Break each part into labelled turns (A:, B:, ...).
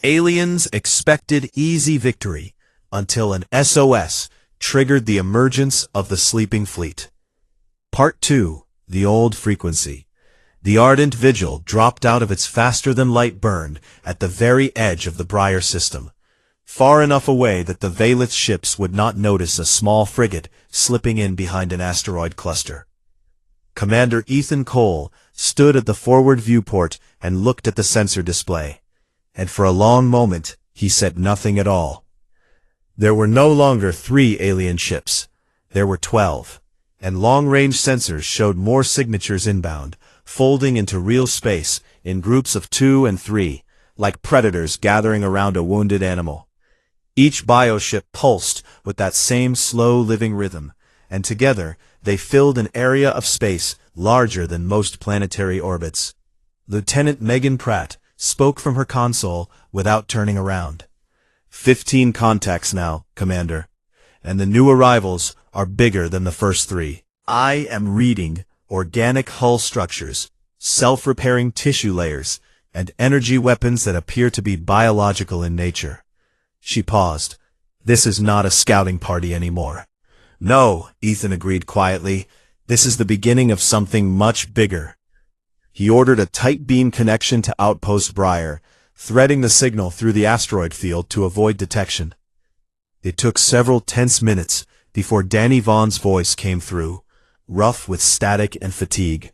A: Aliens expected easy victory until an SOS triggered the emergence of the sleeping fleet. Part 2. The Old Frequency. The ardent vigil dropped out of its faster-than-light burn at the very edge of the Briar system, far enough away that the Valith ships would not notice a small frigate slipping in behind an asteroid cluster. Commander Ethan Cole stood at the forward viewport and looked at the sensor display, and for a long moment he said nothing at all. There were no longer 3 alien ships. There were 12, and long-range sensors showed more signatures inbound, folding into real space in groups of 2 and 3, like predators gathering around a wounded animal. Each bioship pulsed with that same slow-living rhythm, and together they filled an area of space larger than most planetary orbits. Lieutenant Megan Pratt spoke from her console without turning around. 15 contacts now, Commander, and the new arrivals are bigger than the first 3. I am reading organic hull structures, self-repairing tissue layers, and energy weapons that appear to be biological in nature. She paused. This is not a scouting party anymore. No, Ethan agreed quietly. This is the beginning of something much bigger. He ordered a tight beam connection to Outpost Briar, threading the signal through the asteroid field to avoid detection. It took several tense minutes before Danny Vaughn's voice came through, rough with static and fatigue.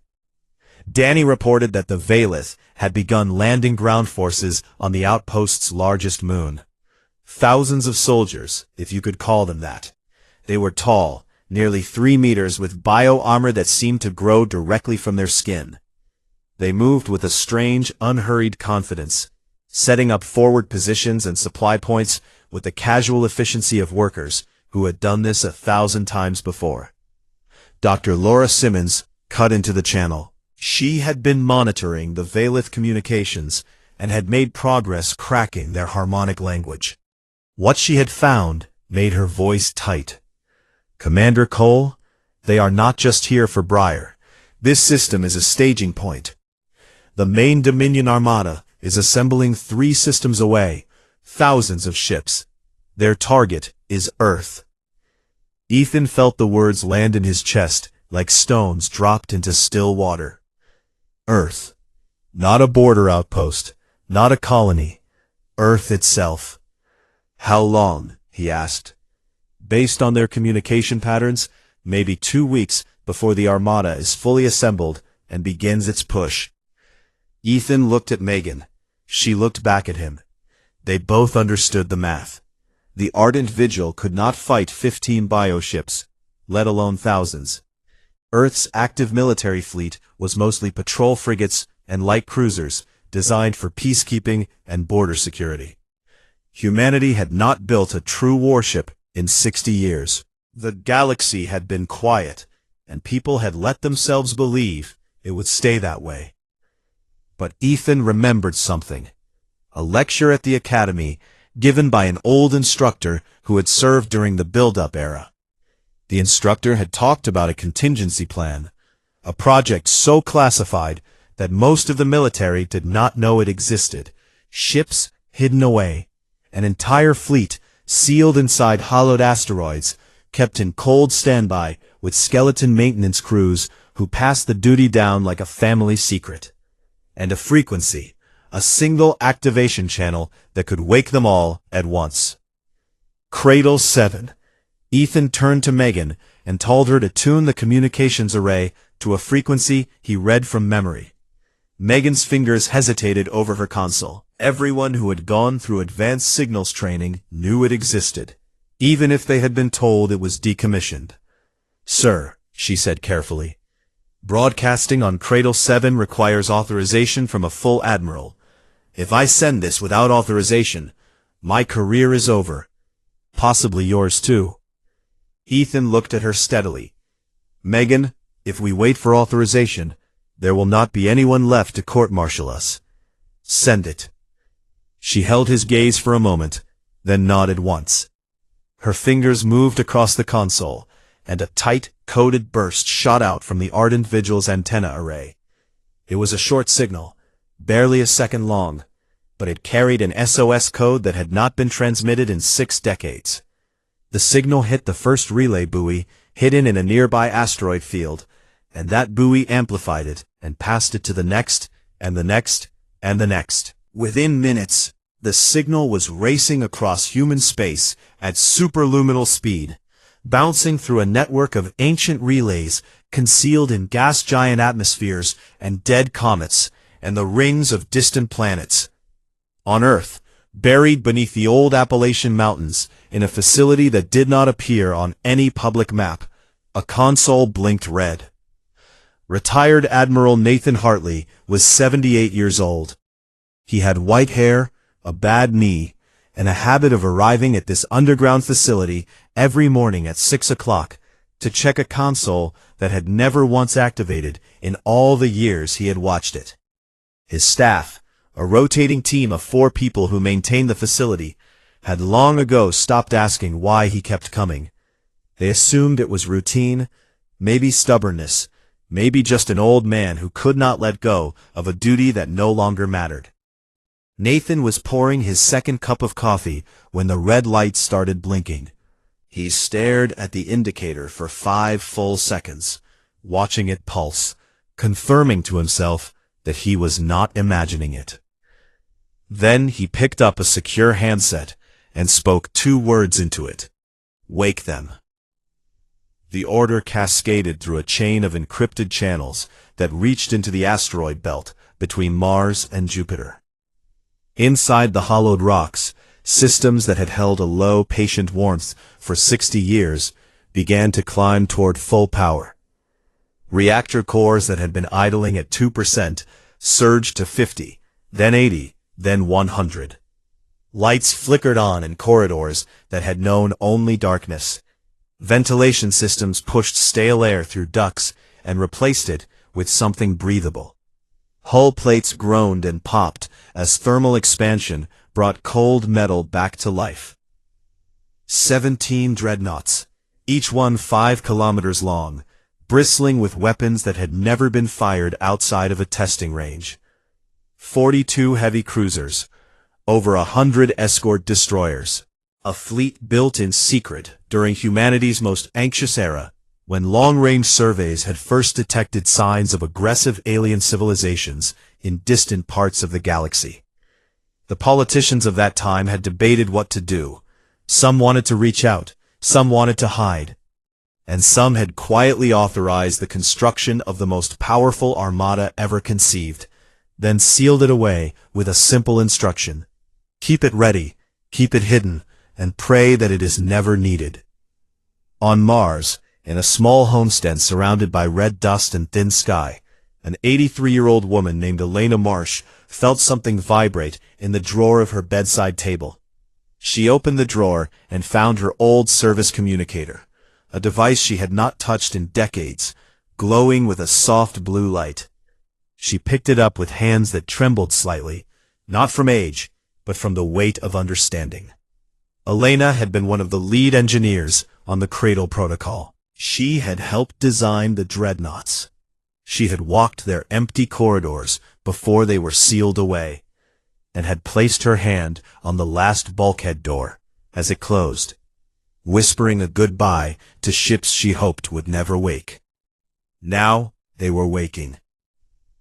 A: Danny reported that the Valith had begun landing ground forces on the outpost's largest moon. Thousands of soldiers, if you could call them that. They were tall, nearly 3 meters, with bio-armor that seemed to grow directly from their skin. They moved with a strange, unhurried confidence, setting up forward positions and supply points with the casual efficiency of workers who had done this 1,000 times before. Dr. Laura Simmons cut into the channel. She had been monitoring the Valith communications and had made progress cracking their harmonic language. What she had found made her voice tight. Commander Cole, they are not just here for Briar. This system is a staging point. The main Dominion Armada is assembling 3 systems away, thousands of ships. Their target is Earth. Ethan felt the words land in his chest like stones dropped into still water. Earth. Not a border outpost, not a colony. Earth itself. How long? He asked. Based on their communication patterns, maybe 2 weeks before the Armada is fully assembled and begins its push. Ethan looked at Megan. She looked back at him. They both understood the math. The ardent vigil could not fight 15 bioships, let alone thousands. Earth's active military fleet was mostly patrol frigates and light cruisers designed for peacekeeping and border security. Humanity had not built a true warship in 60 years. The galaxy had been quiet, and people had let themselves believe it would stay that way. But Ethan remembered something. A lecture at the academy given by an old instructor who had served during the build-up era. The instructor had talked about a contingency plan, a project so classified that most of the military did not know it existed. Ships hidden away, an entire fleet sealed inside hollowed asteroids, kept in cold standby with skeleton maintenance crews who passed the duty down like a family secret. And a frequency, a single activation channel that could wake them all at once. Cradle 7. Ethan turned to Megan and told her to tune the communications array to a frequency he read from memory. Megan's fingers hesitated over her console. Everyone who had gone through advanced signals training knew it existed, even if they had been told it was decommissioned. Sir, she said carefully, broadcasting on Cradle 7 requires authorization from a full admiral. If I send this without authorization, my career is over. Possibly yours too. Ethan looked at her steadily. Megan, if we wait for authorization, there will not be anyone left to court-martial us. Send it. She held his gaze for a moment, then nodded once. Her fingers moved across the console, and a tight, coded burst shot out from the Ardent Vigil's antenna array. It was a short signal, barely a second long, but it carried an SOS code that had not been transmitted in 6 decades. The signal hit the first relay buoy, hidden in a nearby asteroid field, and that buoy amplified it and passed it to the next, and the next, and the next. Within minutes, the signal was racing across human space at superluminal speed, bouncing through a network of ancient relays concealed in gas-giant atmospheres and dead comets and the rings of distant planets. On Earth, buried beneath the old Appalachian Mountains, in a facility that did not appear on any public map, a console blinked red. Retired Admiral Nathan Hartley was 78 years old. He had white hair, a bad knee, and a habit of arriving at this underground facility every morning at 6 o'clock to check a console that had never once activated in all the years he had watched it. His staff, a rotating team of 4 people who maintained the facility, had long ago stopped asking why he kept coming. They assumed it was routine, maybe stubbornness, maybe just an old man who could not let go of a duty that no longer mattered. Nathan was pouring his second cup of coffee when the red light started blinking. He stared at the indicator for 5 full seconds, watching it pulse, confirming to himself that he was not imagining it. Then he picked up a secure handset and spoke 2 words into it. "Wake them." The order cascaded through a chain of encrypted channels that reached into the asteroid belt between Mars and Jupiter. Inside the hollowed rocks, systems that had held a low, patient warmth for 60 years began to climb toward full power. Reactor cores that had been idling at 2% surged to 50, then 80, then 100. Lights flickered on in corridors that had known only darkness. Ventilation systems pushed stale air through ducts and replaced it with something breathable. Hull plates groaned and popped as thermal expansion brought cold metal back to life. 17 dreadnoughts, each one 5 kilometers long, bristling with weapons that had never been fired outside of a testing range. 42 heavy cruisers, over 100 escort destroyers. A fleet built in secret during humanity's most anxious era, when long-range surveys had first detected signs of aggressive alien civilizations in distant parts of the galaxy. The politicians of that time had debated what to do. Some wanted to reach out, some wanted to hide, and some had quietly authorized the construction of the most powerful armada ever conceived, then sealed it away with a simple instruction: keep it ready, keep it hidden, and pray that it is never needed. On Mars, in a small homestead surrounded by red dust and thin sky, an 83-year-old woman named Elena Marsh felt something vibrate in the drawer of her bedside table. She opened the drawer and found her old service communicator, a device she had not touched in decades, glowing with a soft blue light. She picked it up with hands that trembled slightly, not from age, but from the weight of understanding. Elena had been one of the lead engineers on the Cradle Protocol. She had helped design the dreadnoughts. She had walked their empty corridors before they were sealed away, and had placed her hand on the last bulkhead door as it closed, whispering a goodbye to ships she hoped would never wake. Now they were waking.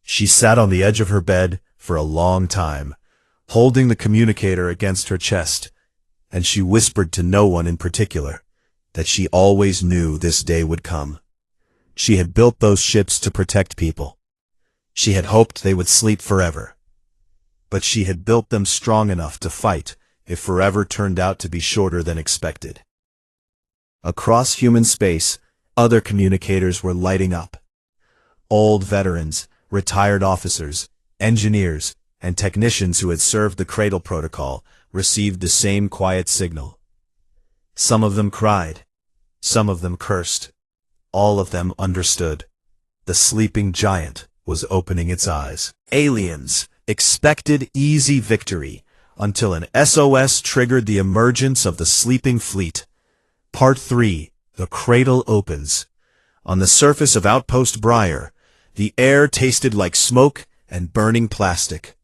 A: She sat on the edge of her bed for a long time, holding the communicator against her chest, and she whispered to no one in particular that she always knew this day would come. She had built those ships to protect people. She had hoped they would sleep forever. But she had built them strong enough to fight if forever turned out to be shorter than expected. Across human space, other communicators were lighting up. Old veterans, retired officers, engineers, and technicians who had served the Cradle Protocol received the same quiet signal. Some of them cried. Some of them cursed. All of them understood. The sleeping giant was opening its eyes. Aliens expected easy victory until an SOS triggered the emergence of the sleeping fleet. Part 3. The Cradle opens. On the surface of Outpost Briar, the air tasted like smoke and burning plastic.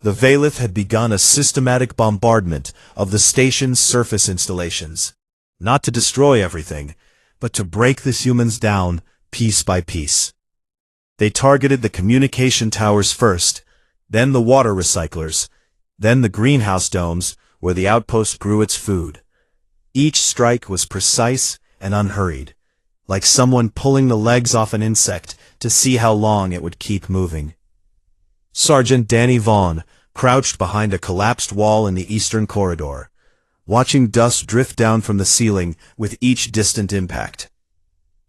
A: The Valith had begun a systematic bombardment of the station's surface installations. Not to destroy everything, but to break the humans down piece by piece. They targeted the communication towers first, then the water recyclers, then the greenhouse domes where the outpost grew its food. Each strike was precise and unhurried, like someone pulling the legs off an insect to see how long it would keep moving. Sergeant Danny Vaughn crouched behind a collapsed wall in the eastern corridor, watching dust drift down from the ceiling with each distant impact.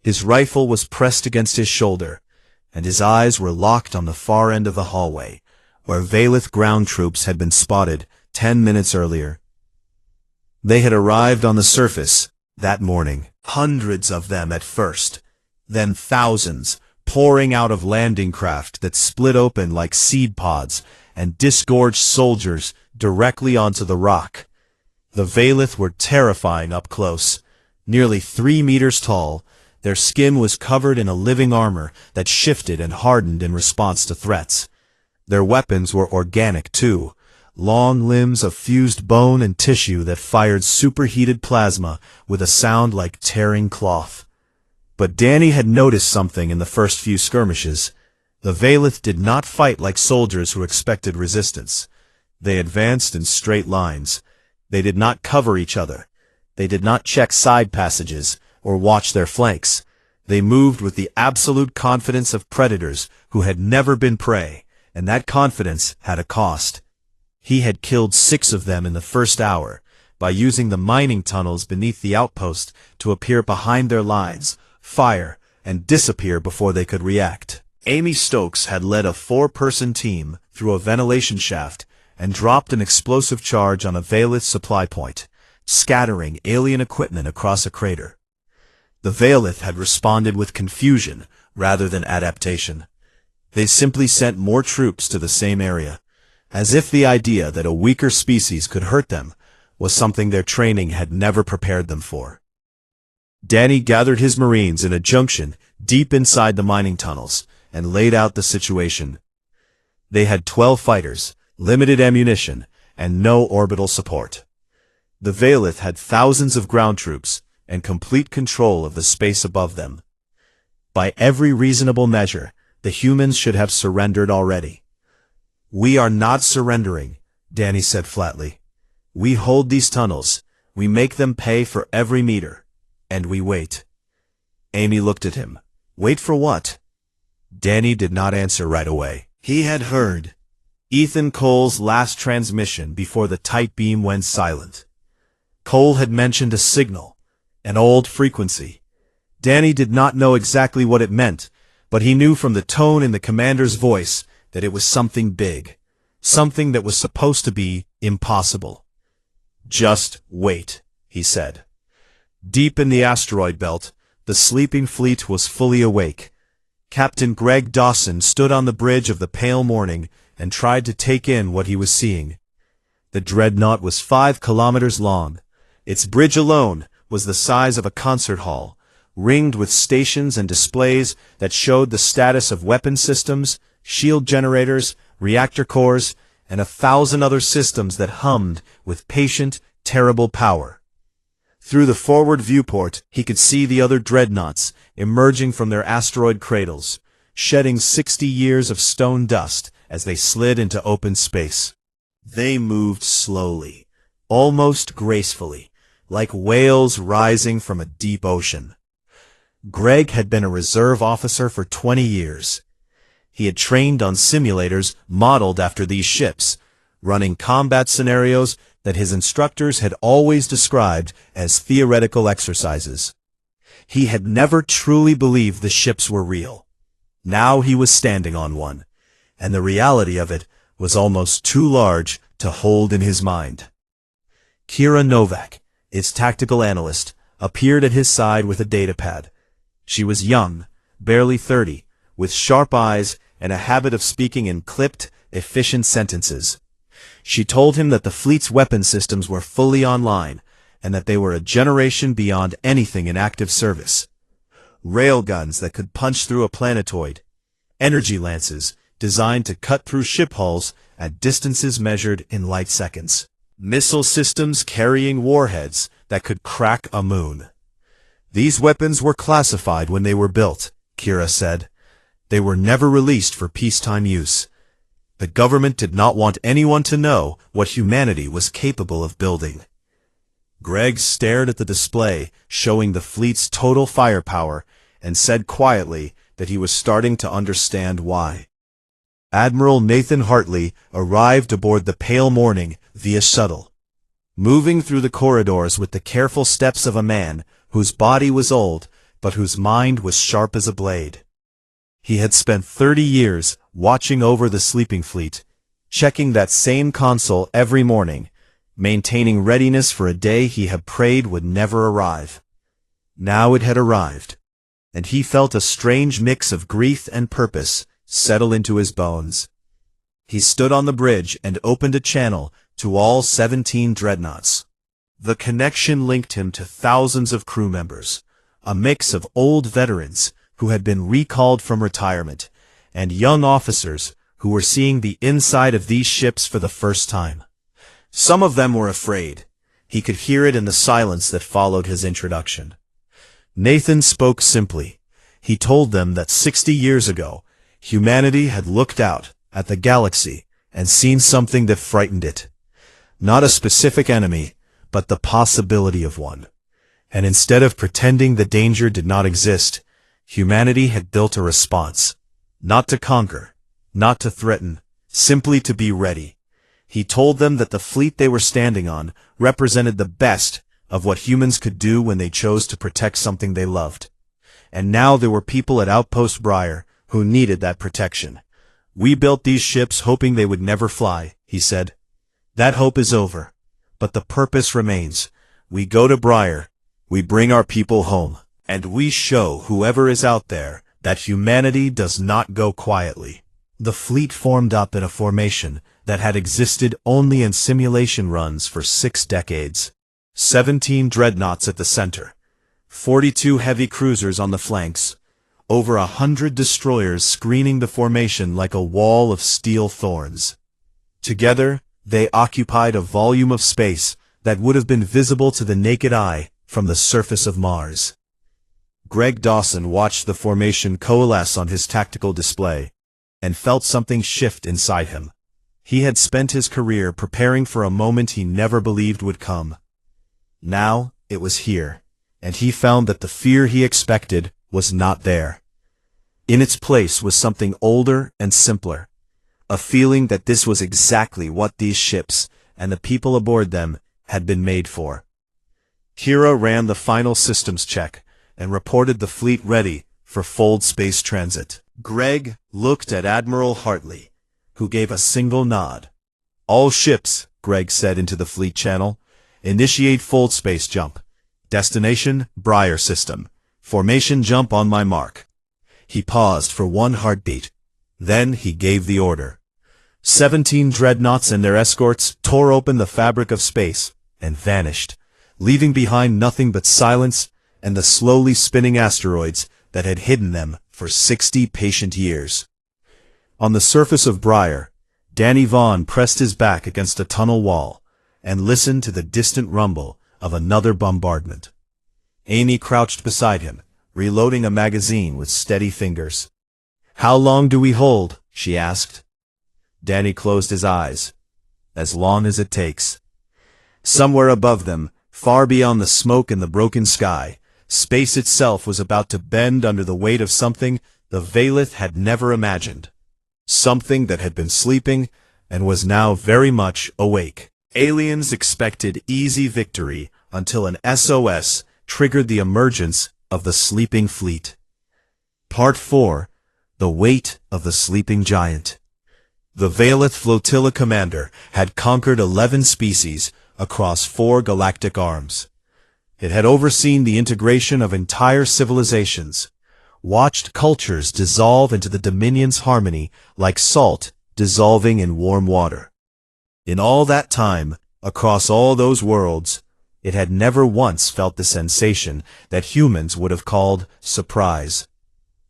A: His rifle was pressed against his shoulder, and his eyes were locked on the far end of the hallway, where Valith ground troops had been spotted 10 minutes earlier. They had arrived on the surface that morning, hundreds of them at first, then thousands, pouring out of landing craft that split open like seed pods and disgorged soldiers directly onto the rock. The Valith were terrifying up close, nearly 3 meters tall. Their skin was covered in a living armor that shifted and hardened in response to threats. Their weapons were organic too, long limbs of fused bone and tissue that fired superheated plasma with a sound like tearing cloth. But Danny had noticed something in the first few skirmishes. The Valith did not fight like soldiers who expected resistance. They advanced in straight lines. They did not cover each other. They did not check side passages or watch their flanks. They moved with the absolute confidence of predators who had never been prey, and that confidence had a cost. He had killed 6 of them in the first hour by using the mining tunnels beneath the outpost to appear behind their lines, fire, and disappear before they could react. Amy Stokes had led a 4-person team through a ventilation shaft and dropped an explosive charge on a Valith supply point, scattering alien equipment across a crater. The Valith had responded with confusion rather than adaptation. They simply sent more troops to the same area, as if the idea that a weaker species could hurt them was something their training had never prepared them for. Danny gathered his Marines in a junction deep inside the mining tunnels and laid out the situation. They had 12 fighters, limited ammunition, and no orbital support. The Valith had thousands of ground troops and complete control of the space above them. By every reasonable measure, the humans should have surrendered already. "We are not surrendering," Danny said flatly. "We hold these tunnels, we make them pay for every meter, and we wait." Amy looked at him. Wait for what? Danny did not answer right away. He had heard Ethan Cole's last transmission before the tight beam went silent. Cole had mentioned a signal, an old frequency. Danny did not know exactly what it meant, but he knew from the tone in the commander's voice that it was something big, something that was supposed to be impossible. "Just wait," he said. Deep in the asteroid belt, the sleeping fleet was fully awake. Captain Greg Dawson stood on the bridge of the pale morning and tried to take in what he was seeing. The dreadnought was 5 kilometers long. Its bridge alone was the size of a concert hall, ringed with stations and displays that showed the status of weapon systems, shield generators, reactor cores, and 1,000 other systems that hummed with patient, terrible power. Through the forward viewport, he could see the other dreadnoughts emerging from their asteroid cradles, shedding 60 years of stone dust as they slid into open space. They moved slowly, almost gracefully, like whales rising from a deep ocean. Greg had been a reserve officer for 20 years. He had trained on simulators modeled after these ships, running combat scenarios that his instructors had always described as theoretical exercises. He had never truly believed the ships were real. Now he was standing on one, and the reality of it was almost too large to hold in his mind. Kira Novak, its tactical analyst, appeared at his side with a datapad. She was young, barely 30, with sharp eyes and a habit of speaking in clipped, efficient sentences. She told him that the fleet's weapon systems were fully online, and that they were a generation beyond anything in active service. Railguns that could punch through a planetoid, energy lances designed to cut through ship hulls at distances measured in light seconds. Missile systems carrying warheads that could crack a moon. These weapons were classified when they were built, Kira said. They were never released for peacetime use. The government did not want anyone to know what humanity was capable of building. Greg stared at the display showing the fleet's total firepower and said quietly that he was starting to understand why. Admiral Nathan Hartley arrived aboard the Pale Morning via shuttle, moving through the corridors with the careful steps of a man whose body was old but whose mind was sharp as a blade. He had spent 30 years watching over the sleeping fleet, checking that same console every morning, maintaining readiness for a day he had prayed would never arrive. Now it had arrived, and he felt a strange mix of grief and purpose settle into his bones. He stood on the bridge and opened a channel to all 17 dreadnoughts. The connection linked him to thousands of crew members, a mix of old veterans who had been recalled from retirement, and young officers who were seeing the inside of these ships for the first time. Some of them were afraid. He could hear it in the silence that followed his introduction. Nathan spoke simply. He told them that 60 years ago, humanity had looked out at the galaxy and seen something that frightened it. Not a specific enemy, but the possibility of one. And instead of pretending the danger did not exist, humanity had built a response. Not to conquer, not to threaten, simply to be ready. He told them that the fleet they were standing on represented the best of what humans could do when they chose to protect something they loved. And now there were people at Outpost Briar who needed that protection. We built these ships hoping they would never fly, he said. That hope is over, but the purpose remains. We go to Briar, we bring our people home, and we show whoever is out there that humanity does not go quietly. The fleet formed up in a formation that had existed only in simulation runs for 6 decades. 17 dreadnoughts at the center, 42 heavy cruisers on the flanks, over 100 destroyers screening the formation like a wall of steel thorns. Together, they occupied a volume of space that would have been visible to the naked eye from the surface of Mars. Greg Dawson watched the formation coalesce on his tactical display, and felt something shift inside him. He had spent his career preparing for a moment he never believed would come. Now, it was here, and he found that the fear he expected was not there. In its place was something older and simpler, a feeling that this was exactly what these ships, and the people aboard them, had been made for. Kira ran the final systems check, and reported the fleet ready for fold space transit. Greg looked at Admiral Hartley, who gave a single nod. All ships, Greg said into the fleet channel, initiate fold space jump. Destination, Briar system. Formation jump on my mark. He paused for one heartbeat. Then he gave the order. 17 dreadnoughts and their escorts tore open the fabric of space and vanished, leaving behind nothing but silence and the slowly spinning asteroids that had hidden them for 60 patient years. On the surface of Briar, Danny Vaughn pressed his back against a tunnel wall and listened to the distant rumble of another bombardment. Amy crouched beside him, reloading a magazine with steady fingers. "How long do we hold?" she asked. Danny closed his eyes. "As long as it takes." Somewhere above them, far beyond the smoke and the broken sky, space itself was about to bend under the weight of something the Valith had never imagined. Something that had been sleeping and was now very much awake. Aliens expected easy victory until an SOS triggered the emergence of the sleeping fleet. Part 4. The Weight of the Sleeping Giant. The Valith flotilla commander had conquered 11 species across 4 galactic arms. It had overseen the integration of entire civilizations, watched cultures dissolve into the Dominion's harmony like salt dissolving in warm water. In all that time, across all those worlds, it had never once felt the sensation that humans would have called surprise.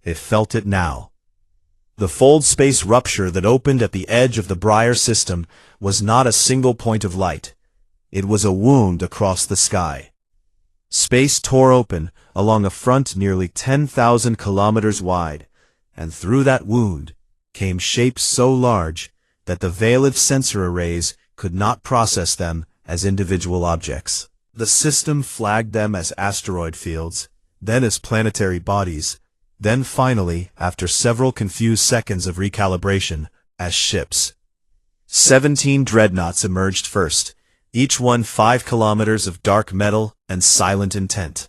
A: It felt it now. The fold space rupture that opened at the edge of the Briar system was not a single point of light. It was a wound across the sky. Space tore open along a front nearly 10,000 kilometers wide, and through that wound came shapes so large that the veiled sensor arrays could not process them as individual objects. The system flagged them as asteroid fields, then as planetary bodies, then finally, after several confused seconds of recalibration, as ships. 17 dreadnoughts emerged first, each one 5 kilometers of dark metal and silent intent.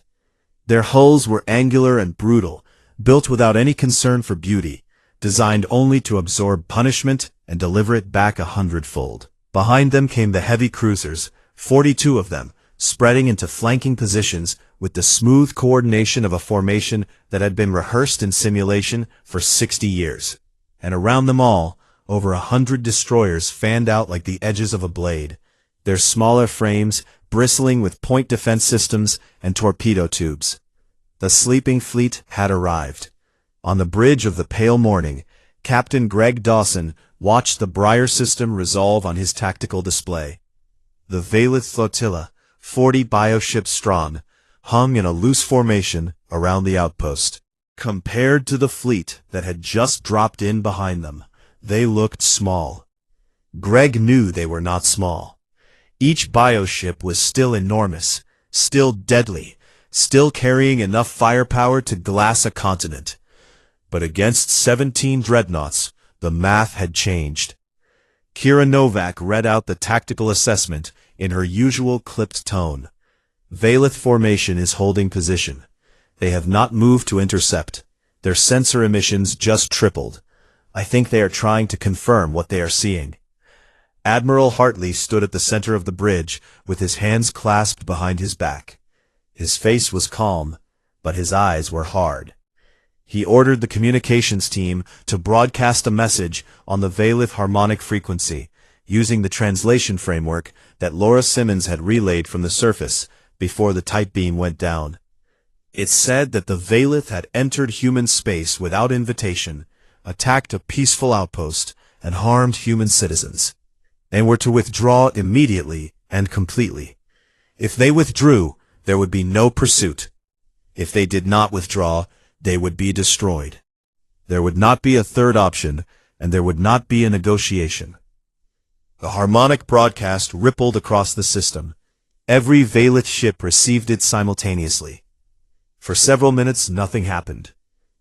A: Their hulls were angular and brutal, built without any concern for beauty, designed only to absorb punishment and deliver it back 100-fold. Behind them came the heavy cruisers, 42 of them, spreading into flanking positions with the smooth coordination of a formation that had been rehearsed in simulation for 60 years. And around them all, over 100 destroyers fanned out like the edges of a blade, their smaller frames bristling with point defense systems and torpedo tubes. The sleeping fleet had arrived. On the bridge of the pale morning, Captain Greg Dawson watched the Briar system resolve on his tactical display. The Veilith flotilla, 40 bioships strong, hung in a loose formation around the outpost. Compared to the fleet that had just dropped in behind them, they looked small. Greg knew they were not small. Each bioship was still enormous, still deadly, still carrying enough firepower to glass a continent. But against 17 dreadnoughts, the math had changed. Kira Novak read out the tactical assessment in her usual clipped tone. Veilith formation is holding position. They have not moved to intercept. Their sensor emissions just tripled. I think they are trying to confirm what they are seeing. Admiral Hartley stood at the center of the bridge with his hands clasped behind his back. His face was calm, but his eyes were hard. He ordered the communications team to broadcast a message on the Veilith harmonic frequency, using the translation framework that Laura Simmons had relayed from the surface before the tight beam went down. It said that the Veilith had entered human space without invitation, attacked a peaceful outpost, and harmed human citizens. They were to withdraw immediately and completely. If they withdrew, there would be no pursuit. If they did not withdraw, they would be destroyed. There would not be a third option, and there would not be a negotiation. The harmonic broadcast rippled across the system. Every Veilith ship received it simultaneously. For several minutes, nothing happened.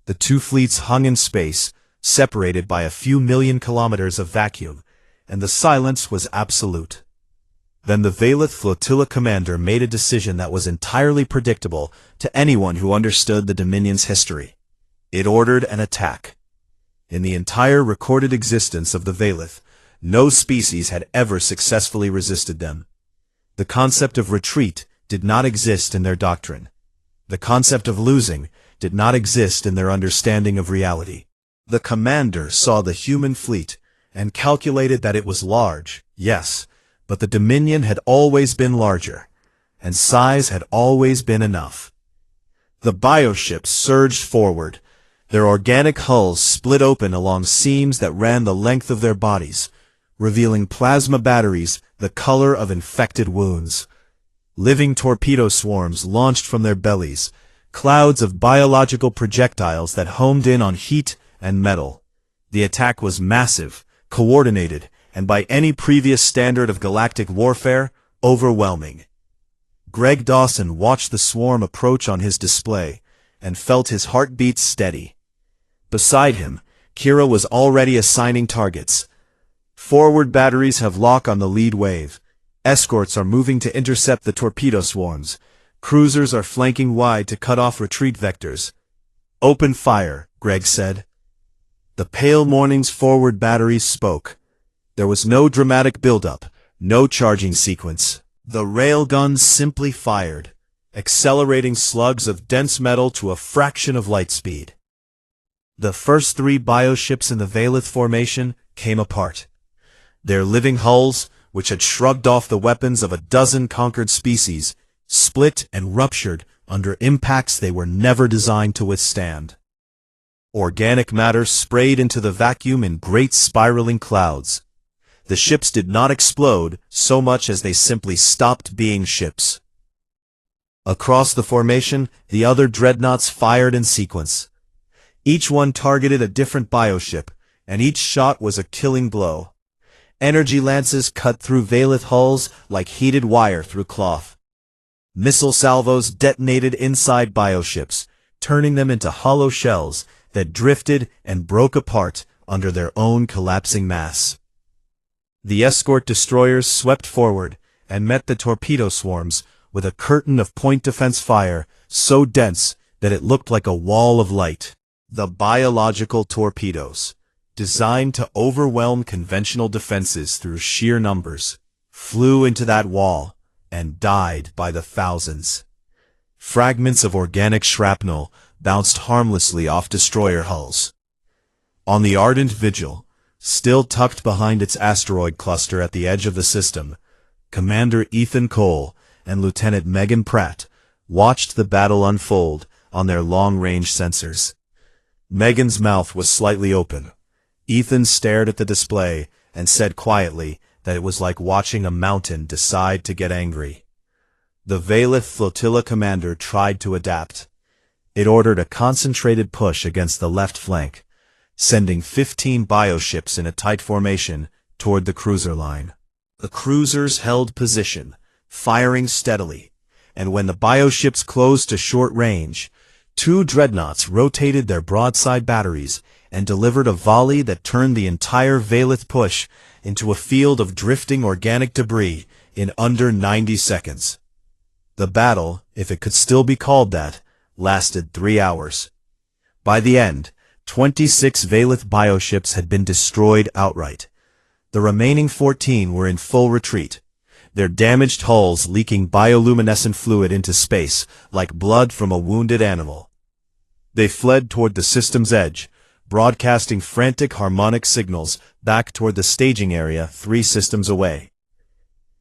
A: The two fleets hung in space, separated by a few million kilometers of vacuum, and the silence was absolute. Then the Veilith flotilla commander made a decision that was entirely predictable to anyone who understood the Dominion's history. It ordered an attack. In the entire recorded existence of the Veilith, no species had ever successfully resisted them. The concept of retreat did not exist in their doctrine. The concept of losing did not exist in their understanding of reality. The commander saw the human fleet and calculated that it was large, yes, but the Dominion had always been larger, and size had always been enough. The bioships surged forward, their organic hulls split open along seams that ran the length of their bodies, revealing plasma batteries the color of infected wounds. Living torpedo swarms launched from their bellies, clouds of biological projectiles that homed in on heat and metal. The attack was massive, coordinated, and by any previous standard of galactic warfare, overwhelming. Greg Dawson watched the swarm approach on his display, and felt his heartbeat steady. Beside him, Kira was already assigning targets. Forward batteries have lock on the lead wave. Escorts are moving to intercept the torpedo swarms. Cruisers are flanking wide to cut off retreat vectors. Open fire, Greg said. The pale morning's forward batteries spoke. There was no dramatic buildup, no charging sequence. The railguns simply fired, accelerating slugs of dense metal to a fraction of light speed. The first 3 bioships in the Veilith formation came apart. Their living hulls, which had shrugged off the weapons of a dozen conquered species, split and ruptured under impacts they were never designed to withstand. Organic matter sprayed into the vacuum in great spiraling clouds. The ships did not explode so much as they simply stopped being ships. Across the formation, the other dreadnoughts fired in sequence. Each one targeted a different bioship, and each shot was a killing blow. Energy lances cut through Valith hulls like heated wire through cloth. Missile salvos detonated inside bioships, turning them into hollow shells that drifted and broke apart under their own collapsing mass. The escort destroyers swept forward and met the torpedo swarms with a curtain of point defense fire so dense that it looked like a wall of light. The biological torpedoes, designed to overwhelm conventional defenses through sheer numbers, flew into that wall and died by the thousands. Fragments of organic shrapnel bounced harmlessly off destroyer hulls. On the ardent vigil, still tucked behind its asteroid cluster at the edge of the system, Commander Ethan Cole and Lieutenant Megan Pratt watched the battle unfold on their long-range sensors. Megan's mouth was slightly open. Ethan stared at the display and said quietly that it was like watching a mountain decide to get angry. The Valith flotilla commander tried to adapt. It ordered a concentrated push against the left flank, sending 15 bioships in a tight formation toward the cruiser line. The cruisers held position, firing steadily, and when the bioships closed to short range, 2 dreadnoughts rotated their broadside batteries and delivered a volley that turned the entire Valith push into a field of drifting organic debris in under 90 seconds. The battle, if it could still be called that, lasted 3 hours. By the end, 26 Valith bioships had been destroyed outright. The remaining 14 were in full retreat, their damaged hulls leaking bioluminescent fluid into space like blood from a wounded animal. They fled toward the system's edge, broadcasting frantic harmonic signals back toward the staging area 3 systems away.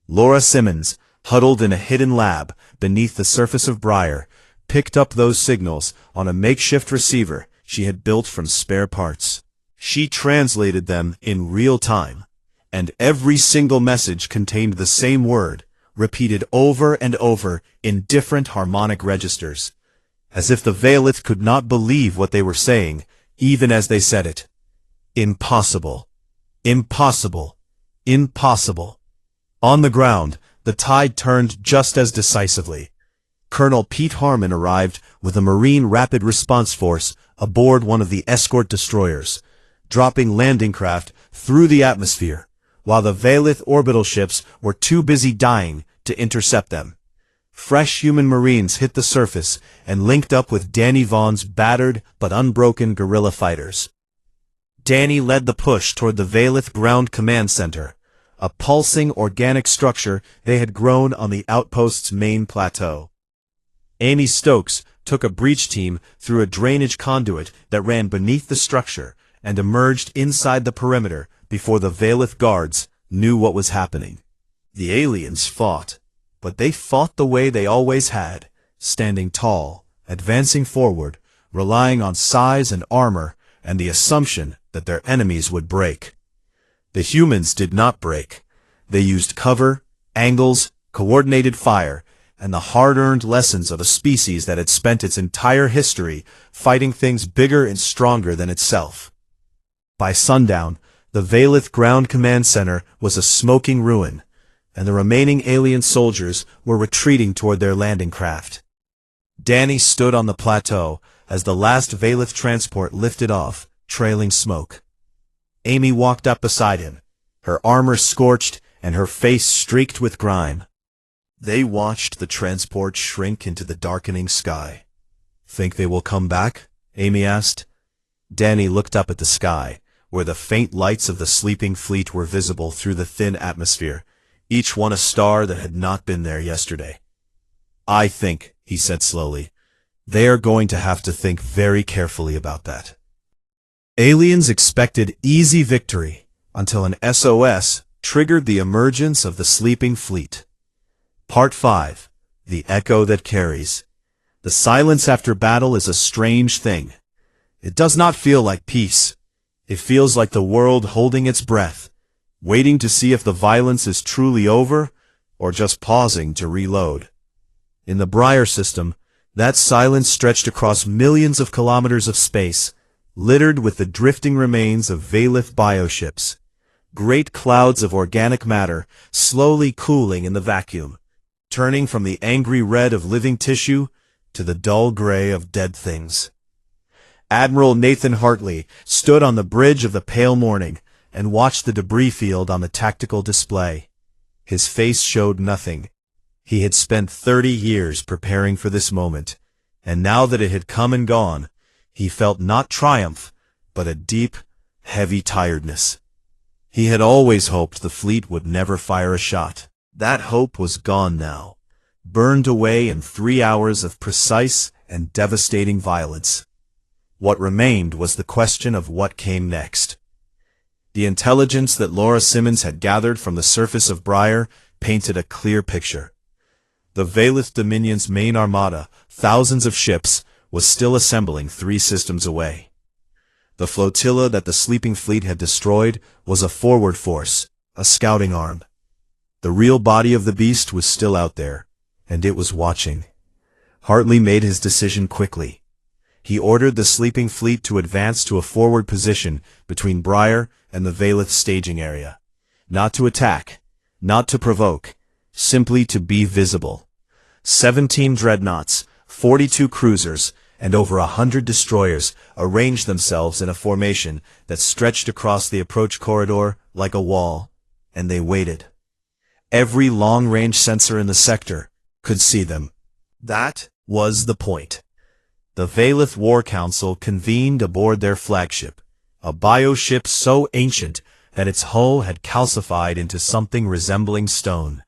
A: Laura Simmons, huddled in a hidden lab beneath the surface of Briar, picked up those signals on a makeshift receiver she had built from spare parts. She translated them in real time, and every single message contained the same word, repeated over and over in different harmonic registers, as if the Valith could not believe what they were saying, even as they said it. Impossible. Impossible. Impossible. On the ground, the tide turned just as decisively. Colonel Pete Harmon arrived with a Marine Rapid Response Force aboard one of the escort destroyers, dropping landing craft through the atmosphere, while the Valith orbital ships were too busy dying to intercept them. Fresh human Marines hit the surface and linked up with Danny Vaughn's battered but unbroken guerrilla fighters. Danny led the push toward the Valith Ground Command Center, a pulsing organic structure they had grown on the outpost's main plateau. Amy Stokes took a breach team through a drainage conduit that ran beneath the structure and emerged inside the perimeter before the Valith guards knew what was happening. The aliens fought, but they fought the way they always had, standing tall, advancing forward, relying on size and armor and the assumption that their enemies would break. The humans did not break. They used cover, angles, coordinated fire, and the hard-earned lessons of a species that had spent its entire history fighting things bigger and stronger than itself. By sundown, the Valith Ground Command Center was a smoking ruin, and the remaining alien soldiers were retreating toward their landing craft. Danny stood on the plateau as the last Valith transport lifted off, trailing smoke. Amy walked up beside him, her armor scorched and her face streaked with grime. They watched the transport shrink into the darkening sky. "Think they will come back?" Amy asked. Danny looked up at the sky, where the faint lights of the sleeping fleet were visible through the thin atmosphere, each one a star that had not been there yesterday. "I think," he said slowly, "they are going to have to think very carefully about that." Aliens expected easy victory until an SOS triggered the emergence of the sleeping fleet. Part 5. The Echo That Carries. The silence after battle is a strange thing. It does not feel like peace. It feels like the world holding its breath, waiting to see if the violence is truly over or just pausing to reload. In the Briar system, that silence stretched across millions of kilometers of space, littered with the drifting remains of Valith bioships, great clouds of organic matter slowly cooling in the vacuum, turning from the angry red of living tissue to the dull gray of dead things. Admiral Nathan Hartley stood on the bridge of the pale morning and watched the debris field on the tactical display. His face showed nothing. He had spent 30 years preparing for this moment, and now that it had come and gone, he felt not triumph, but a deep, heavy tiredness. He had always hoped the fleet would never fire a shot. That hope was gone now, burned away in 3 hours of precise and devastating violence. What remained was the question of what came next. The intelligence that Laura Simmons had gathered from the surface of Briar painted a clear picture. The Valith Dominion's main armada, thousands of ships, was still assembling 3 systems away. The flotilla that the sleeping fleet had destroyed was a forward force, a scouting arm. The real body of the beast was still out there, and it was watching. Hartley made his decision quickly. He ordered the sleeping fleet to advance to a forward position between Briar and the Valith staging area. Not to attack, not to provoke, simply to be visible. 17 dreadnoughts, 42 cruisers, and over 100 destroyers arranged themselves in a formation that stretched across the approach corridor like a wall, and they waited. Every long-range sensor in the sector could see them. That was the point. The Valith War Council convened aboard their flagship, a bioship so ancient that its hull had calcified into something resembling stone.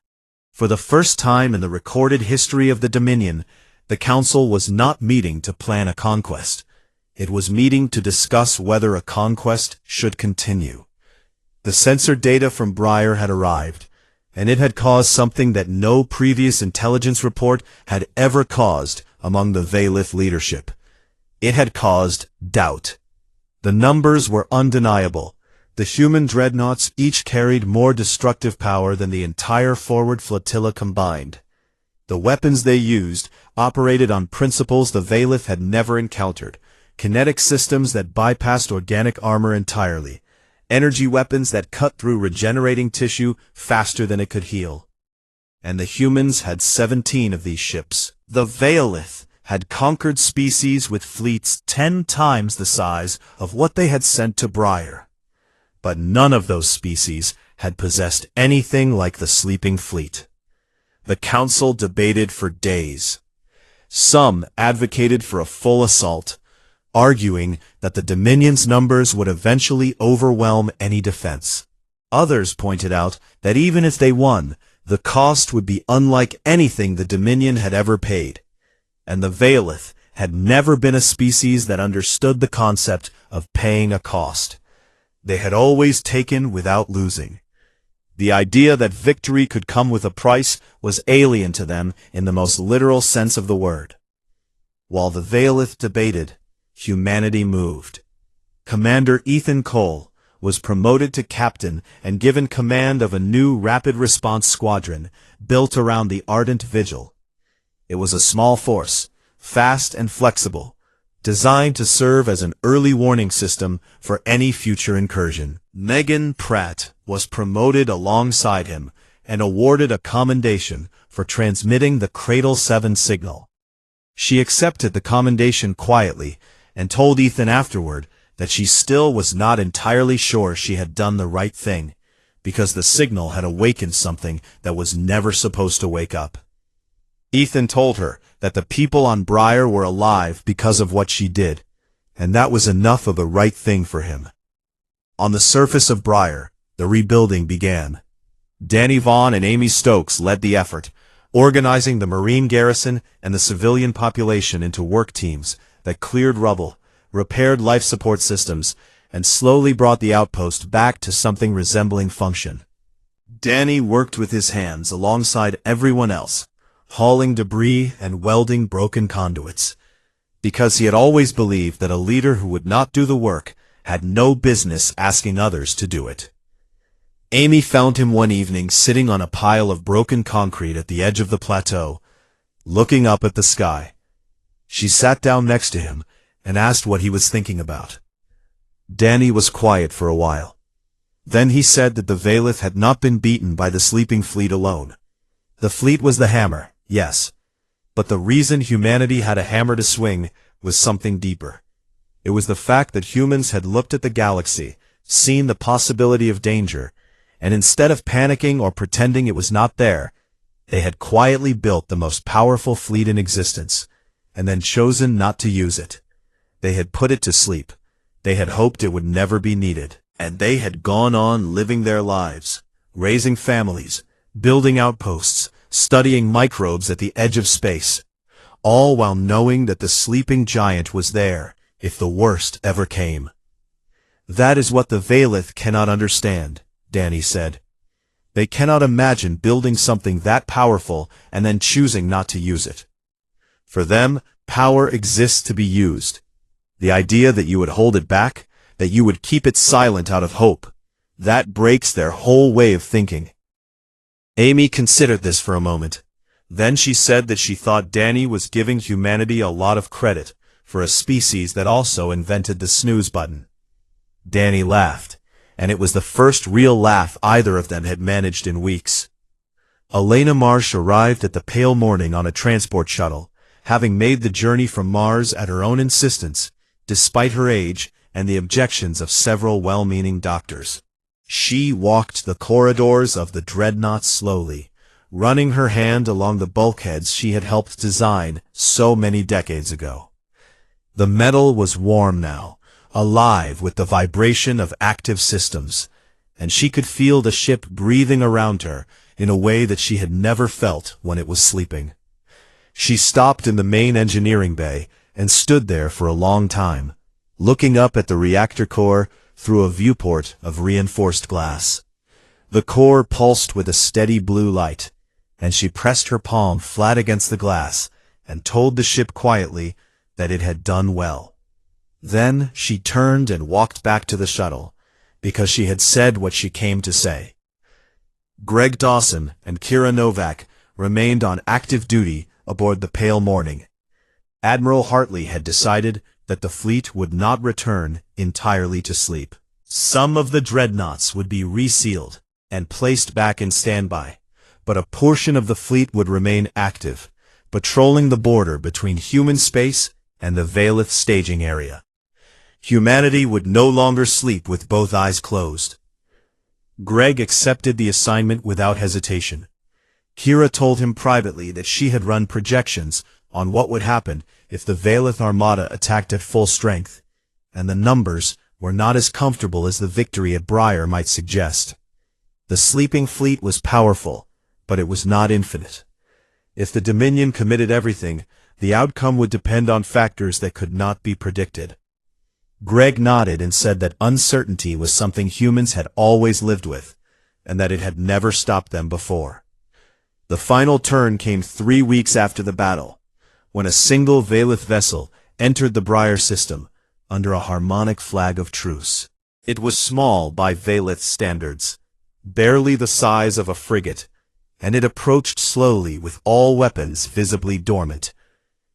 A: For the first time in the recorded history of the Dominion, the Council was not meeting to plan a conquest. It was meeting to discuss whether a conquest should continue. The sensor data from Briar had arrived, and it had caused something that no previous intelligence report had ever caused among the Valith leadership. It had caused doubt. The numbers were undeniable. The human dreadnoughts each carried more destructive power than the entire forward flotilla combined. The weapons they used operated on principles the Valith had never encountered, kinetic systems that bypassed organic armor entirely, energy weapons that cut through regenerating tissue faster than it could heal. And the humans had 17 of these ships. The Valith had conquered species with fleets 10 times the size of what they had sent to Briar. But none of those species had possessed anything like the sleeping fleet. The Council debated for days. Some advocated for a full assault, arguing that the Dominion's numbers would eventually overwhelm any defense. Others pointed out that even if they won, the cost would be unlike anything the Dominion had ever paid. And the Valith had never been a species that understood the concept of paying a cost. They had always taken without losing. The idea that victory could come with a price was alien to them in the most literal sense of the word. While the Valith debated, humanity moved. Commander Ethan Cole was promoted to captain and given command of a new rapid response squadron built around the Ardent Vigil. It was a small force, fast and flexible, designed to serve as an early warning system for any future incursion. Megan Pratt was promoted alongside him and awarded a commendation for transmitting the Cradle 7 signal. She accepted the commendation quietly and told Ethan afterward that she still was not entirely sure she had done the right thing, because the signal had awakened something that was never supposed to wake up. Ethan told her that the people on Briar were alive because of what she did, and that was enough of the right thing for him. On the surface of Briar, the rebuilding began. Danny Vaughn and Amy Stokes led the effort, organizing the Marine garrison and the civilian population into work teams that cleared rubble, repaired life support systems, and slowly brought the outpost back to something resembling function. Danny worked with his hands alongside everyone else, hauling debris and welding broken conduits. because he had always believed that a leader who would not do the work had no business asking others to do it. Amy found him one evening sitting on a pile of broken concrete at the edge of the plateau, looking up at the sky. She sat down next to him and asked what he was thinking about. Danny was quiet for a while. Then he said that the Valith had not been beaten by the sleeping fleet alone. The fleet was the hammer, yes, but the reason humanity had a hammer to swing was something deeper. It was the fact that humans had looked at the galaxy, seen the possibility of danger, and instead of panicking or pretending it was not there, they had quietly built the most powerful fleet in existence, and then chosen not to use it. They had put it to sleep. They had hoped it would never be needed, and they had gone on living their lives, raising families, building outposts, studying microbes at the edge of space, all while knowing that the sleeping giant was there if the worst ever came. That is what the Valith cannot understand, Danny said. They cannot imagine building something that powerful and then choosing not to use it. For them, power exists to be used. The idea that you would hold it back, that you would keep it silent out of hope, that breaks their whole way of thinking. Amy considered this for a moment. Then she said that she thought Danny was giving humanity a lot of credit for a species that also invented the snooze button. Danny laughed, and it was the first real laugh either of them had managed in weeks. Elena Marsh arrived at the pale morning on a transport shuttle, having made the journey from Mars at her own insistence, despite her age and the objections of several well-meaning doctors. She walked the corridors of the dreadnought slowly, running her hand along the bulkheads she had helped design so many decades ago. The metal was warm now, alive with the vibration of active systems, and she could feel the ship breathing around her in a way that she had never felt when it was sleeping. She stopped in the main engineering bay and stood there for a long time, looking up at the reactor core through a viewport of reinforced glass. The core pulsed with a steady blue light, and she pressed her palm flat against the glass and told the ship quietly that it had done well. Then she turned and walked back to the shuttle, because she had said what she came to say. Greg Dawson and Kira Novak remained on active duty aboard the Pale Morning. Admiral Hartley had decided that the fleet would not return entirely to sleep. Some of the dreadnoughts would be resealed and placed back in standby, but a portion of the fleet would remain active, patrolling the border between human space and the Valith staging area. Humanity would no longer sleep with both eyes closed. Greg accepted the assignment without hesitation. Kira told him privately that she had run projections on what would happen if the Valith armada attacked at full strength, and the numbers were not as comfortable as the victory at Briar might suggest. The sleeping fleet was powerful, but it was not infinite. If the Dominion committed everything, the outcome would depend on factors that could not be predicted. Greg nodded and said that uncertainty was something humans had always lived with, and that it had never stopped them before. The final turn came 3 weeks after the battle, when a single Valith vessel entered the Briar system under a harmonic flag of truce. It was small by Valith standards, barely the size of a frigate, and it approached slowly with all weapons visibly dormant.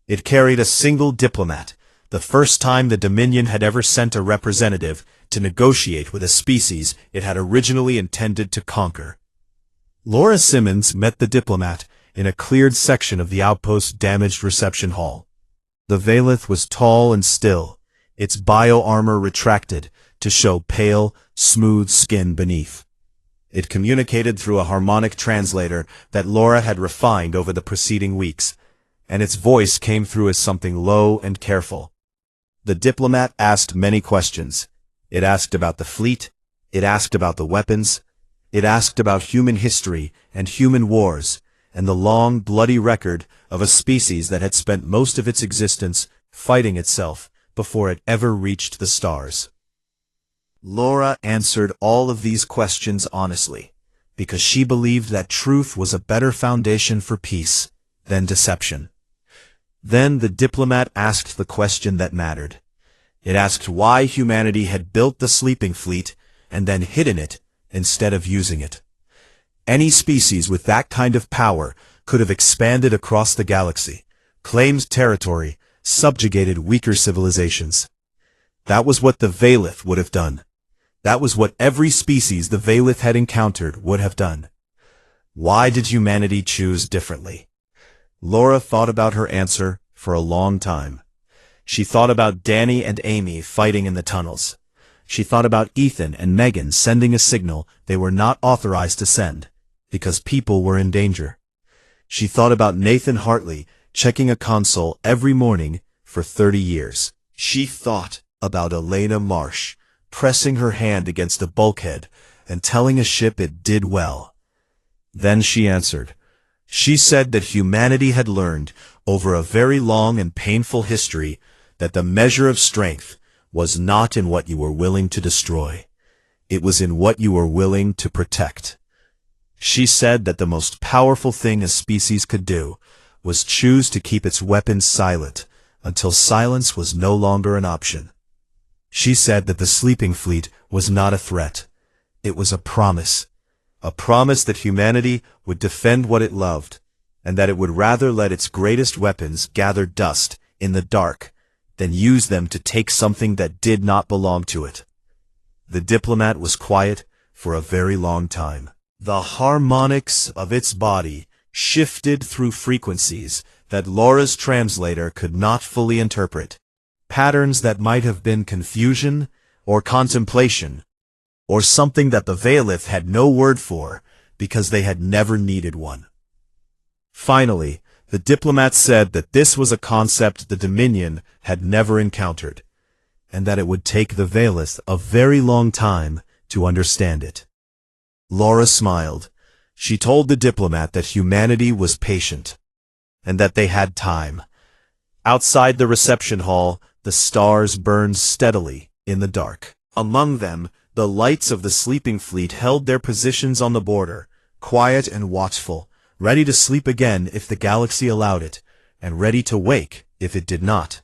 A: It carried a single diplomat, the first time the Dominion had ever sent a representative to negotiate with a species it had originally intended to conquer. Laura Simmons met the diplomat in a cleared section of the outpost's damaged reception hall. The Valith was tall and still, its bio-armor retracted to show pale, smooth skin beneath. It communicated through a harmonic translator that Laura had refined over the preceding weeks, and its voice came through as something low and careful. The diplomat asked many questions. It asked about the fleet, it asked about the weapons, it asked about human history and human wars, and the long, bloody record of a species that had spent most of its existence fighting itself before it ever reached the stars. Laura answered all of these questions honestly, because she believed that truth was a better foundation for peace than deception. Then the diplomat asked the question that mattered. It asked why humanity had built the sleeping fleet and then hidden it instead of using it. Any species with that kind of power could have expanded across the galaxy, claimed territory, subjugated weaker civilizations. That was what the Valith would have done. That was what every species the Valith had encountered would have done. Why did humanity choose differently? Laura thought about her answer for a long time. She thought about Danny and Amy fighting in the tunnels. She thought about Ethan and Megan sending a signal they were not authorized to send, because people were in danger. She thought about Nathan Hartley checking a console every morning for 30 years. She thought about Elena Marsh pressing her hand against a bulkhead and telling a ship it did well. Then she answered. She said that humanity had learned over a very long and painful history that the measure of strength was not in what you were willing to destroy. It was in what you were willing to protect. She said that the most powerful thing a species could do was choose to keep its weapons silent until silence was no longer an option. She said that the sleeping fleet was not a threat. It was a promise that humanity would defend what it loved, and that it would rather let its greatest weapons gather dust in the dark than use them to take something that did not belong to it. The diplomat was quiet for a very long time. The harmonics of its body shifted through frequencies that Laura's translator could not fully interpret, patterns that might have been confusion or contemplation, or something that the Valith had no word for because they had never needed one. Finally, the diplomat said that this was a concept the Dominion had never encountered, and that it would take the Valith a very long time to understand it. Laura smiled. She told the diplomat that humanity was patient, and that they had time. Outside the reception hall, the stars burned steadily in the dark. Among them, the lights of the sleeping fleet held their positions on the border, quiet and watchful, ready to sleep again if the galaxy allowed it, and ready to wake if it did not.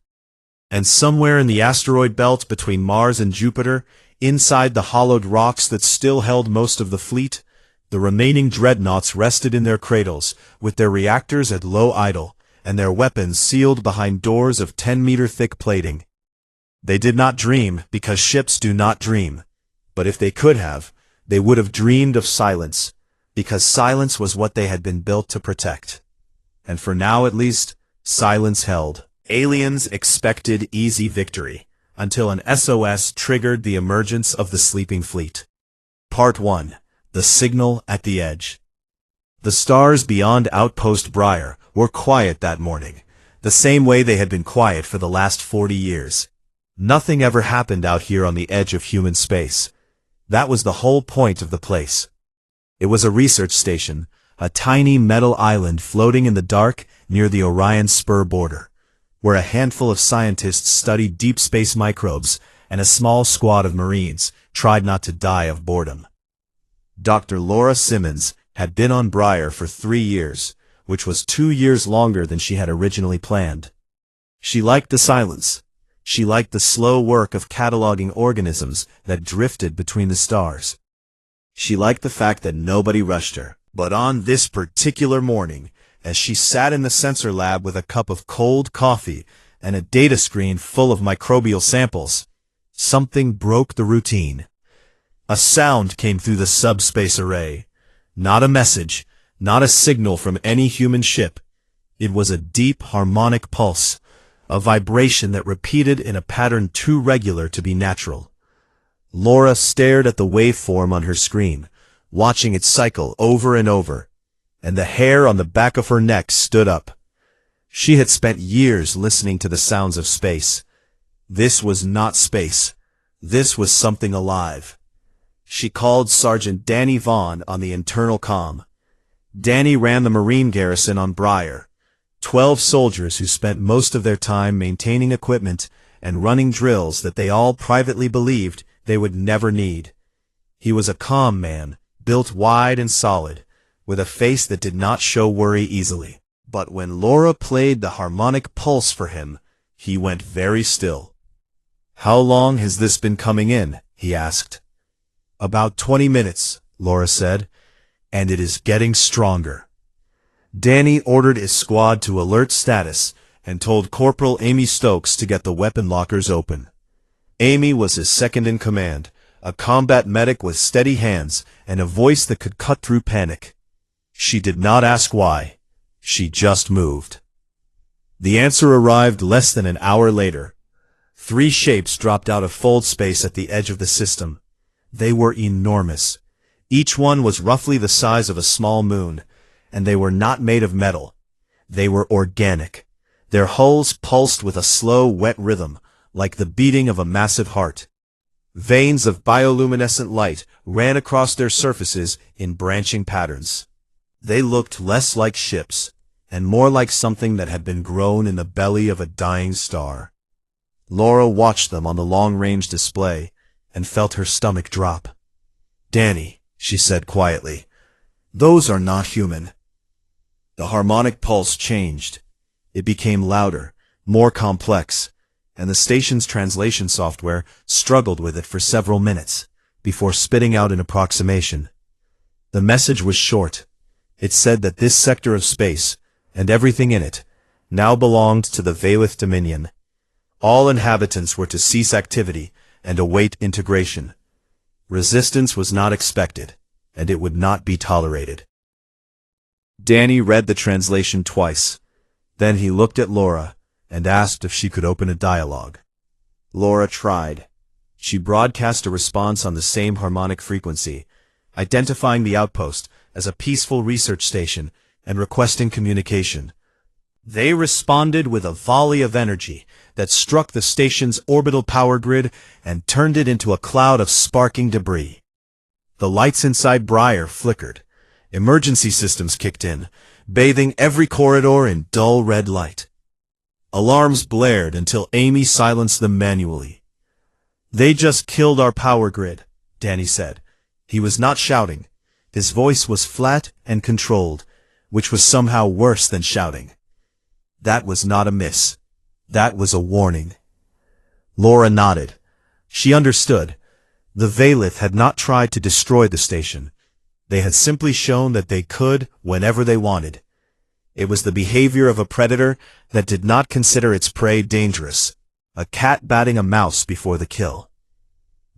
A: And somewhere in the asteroid belt between Mars and Jupiter, inside the hollowed rocks that still held most of the fleet, the remaining dreadnoughts rested in their cradles, with their reactors at low idle, and their weapons sealed behind doors of 10-meter-thick plating. They did not dream because ships do not dream. But if they could have, they would have dreamed of silence, because silence was what they had been built to protect. And for now at least, silence held. Aliens expected easy victory, until an SOS triggered the emergence of the sleeping fleet. Part 1. The Signal at the Edge. The stars beyond Outpost Briar were quiet that morning, the same way they had been quiet for the last 40 years. Nothing ever happened out here on the edge of human space. That was the whole point of the place. It was a research station, a tiny metal island floating in the dark near the Orion Spur border, where a handful of scientists studied deep space microbes and a small squad of Marines tried not to die of boredom. Dr. Laura Simmons had been on Briar for 3 years, which was 2 years longer than she had originally planned. She liked the silence. She liked the slow work of cataloging organisms that drifted between the stars. She liked the fact that nobody rushed her. But on this particular morning, as she sat in the sensor lab with a cup of cold coffee and a data screen full of microbial samples, something broke the routine. A sound came through the subspace array. Not a message, not a signal from any human ship. It was a deep harmonic pulse, a vibration that repeated in a pattern too regular to be natural. Laura stared at the waveform on her screen, watching it cycle over and over, and the hair on the back of her neck stood up. She had spent years listening to the sounds of space. This was not space. This was something alive. She called Sergeant Danny Vaughn on the internal comm. Danny ran the Marine garrison on Briar, 12 soldiers who spent most of their time maintaining equipment and running drills that they all privately believed they would never need. He was a calm man, built wide and solid, with a face that did not show worry easily. But when Laura played the harmonic pulse for him, he went very still. "How long has this been coming in?" he asked. "About 20 minutes, Laura said, "and it is getting stronger." Danny ordered his squad to alert status and told Corporal Amy Stokes to get the weapon lockers open. Amy was his second in command, a combat medic with steady hands and a voice that could cut through panic. She did not ask why. She just moved. The answer arrived less than an hour later. 3 shapes dropped out of fold space at the edge of the system. They were enormous. Each one was roughly the size of a small moon, and they were not made of metal. They were organic. Their hulls pulsed with a slow, wet rhythm, like the beating of a massive heart. Veins of bioluminescent light ran across their surfaces in branching patterns. They looked less like ships, and more like something that had been grown in the belly of a dying star. Laura watched them on the long-range display and felt her stomach drop. "Danny," she said quietly, "those are not human." The harmonic pulse changed. It became louder, more complex, and the station's translation software struggled with it for several minutes before spitting out an approximation. The message was short. It said that this sector of space, and everything in it, now belonged to the Valith Dominion. All inhabitants were to cease activity and await integration. Resistance was not expected, and it would not be tolerated. Danny read the translation twice. Then he looked at Laura and asked if she could open a dialogue. Laura tried. She broadcast a response on the same harmonic frequency, identifying the outpost as a peaceful research station and requesting communication. They responded with a volley of energy that struck the station's orbital power grid and turned it into a cloud of sparking debris. The lights inside Briar flickered. Emergency systems kicked in, bathing every corridor in dull red light. Alarms blared until Amy silenced them manually. "They just killed our power grid," Danny said. He was not shouting. His voice was flat and controlled, which was somehow worse than shouting. That was not a miss. That was a warning. Laura nodded. She understood. The Valith had not tried to destroy the station. They had simply shown that they could whenever they wanted. It was the behavior of a predator that did not consider its prey dangerous, a cat batting a mouse before the kill.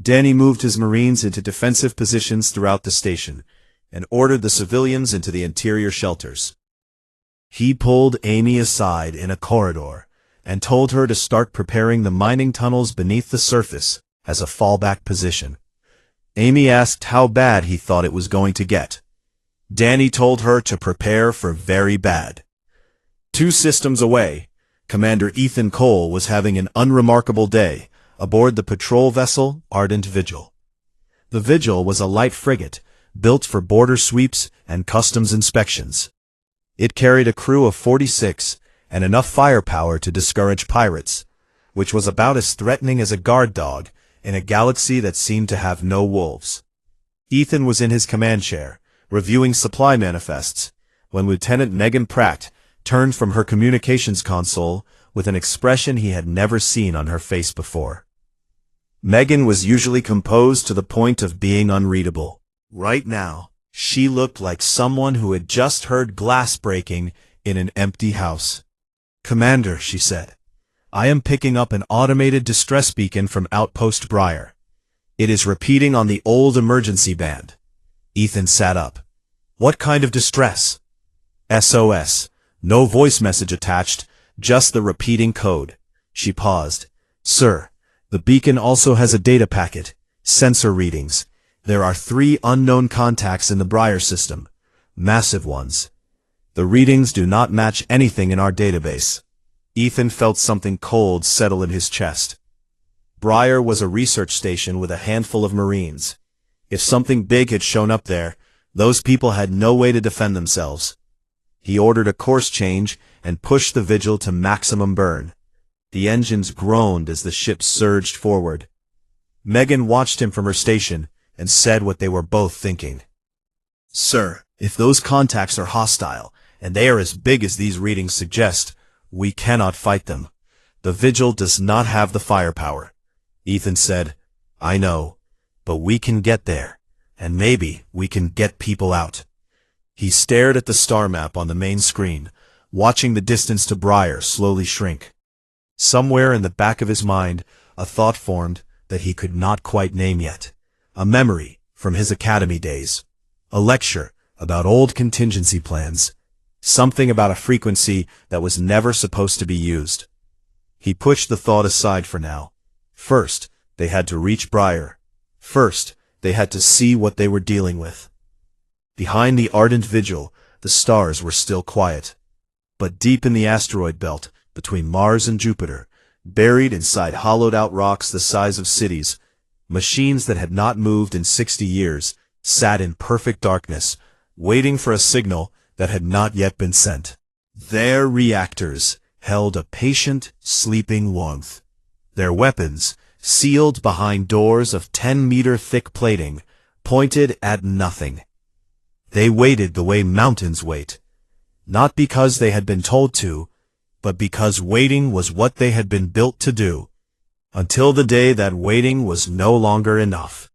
A: Danny moved his Marines into defensive positions throughout the station and ordered the civilians into the interior shelters. He pulled Amy aside in a corridor and told her to start preparing the mining tunnels beneath the surface as a fallback position. Amy asked how bad he thought it was going to get. Danny told her to prepare for very bad. 2 systems away, Commander Ethan Cole was having an unremarkable day aboard the patrol vessel Ardent Vigil. The Vigil was a light frigate built for border sweeps and customs inspections. It carried a crew of 46 and enough firepower to discourage pirates, which was about as threatening as a guard dog in a galaxy that seemed to have no wolves. Ethan was in his command chair, reviewing supply manifests, when Lieutenant Megan Pratt turned from her communications console with an expression he had never seen on her face before. Megan was usually composed to the point of being unreadable. Right now, she looked like someone who had just heard glass breaking in an empty house. "Commander," she said, "I am picking up an automated distress beacon from Outpost Briar. It is repeating on the old emergency band." Ethan sat up. "What kind of distress?" "SOS. No voice message attached, just the repeating code." She paused. "Sir, the beacon also has a data packet, sensor readings. There are 3 unknown contacts in the Briar system, massive ones. The readings do not match anything in our database." Ethan felt something cold settle in his chest. Briar was a research station with a handful of Marines. If something big had shown up there, those people had no way to defend themselves. He ordered a course change and pushed the Vigil to maximum burn. The engines groaned as the ship surged forward. Megan watched him from her station and said what they were both thinking. "Sir, if those contacts are hostile, and they are as big as these readings suggest. We cannot fight them. The Vigil does not have the firepower. Ethan said, I know, but we can get there, and maybe we can get people out. He stared at the star map on the main screen, watching the distance to Briar slowly shrink. Somewhere in the back of his mind, a thought formed that he could not quite name yet. A memory from his academy days. A lecture about old contingency plans. Something about a frequency that was never supposed to be used. He pushed the thought aside for now. First, they had to reach Briar. First, they had to see what they were dealing with. Behind the ardent vigil, the stars were still quiet. But deep in the asteroid belt, between Mars and Jupiter, buried inside hollowed-out rocks the size of cities, machines that had not moved in 60 years sat in perfect darkness, waiting for a signal that had not yet been sent. Their reactors held a patient, sleeping warmth. Their weapons, sealed behind doors of 10-meter-thick plating, pointed at nothing. They waited the way mountains wait, not because they had been told to, but because waiting was what they had been built to do, until the day that waiting was no longer enough.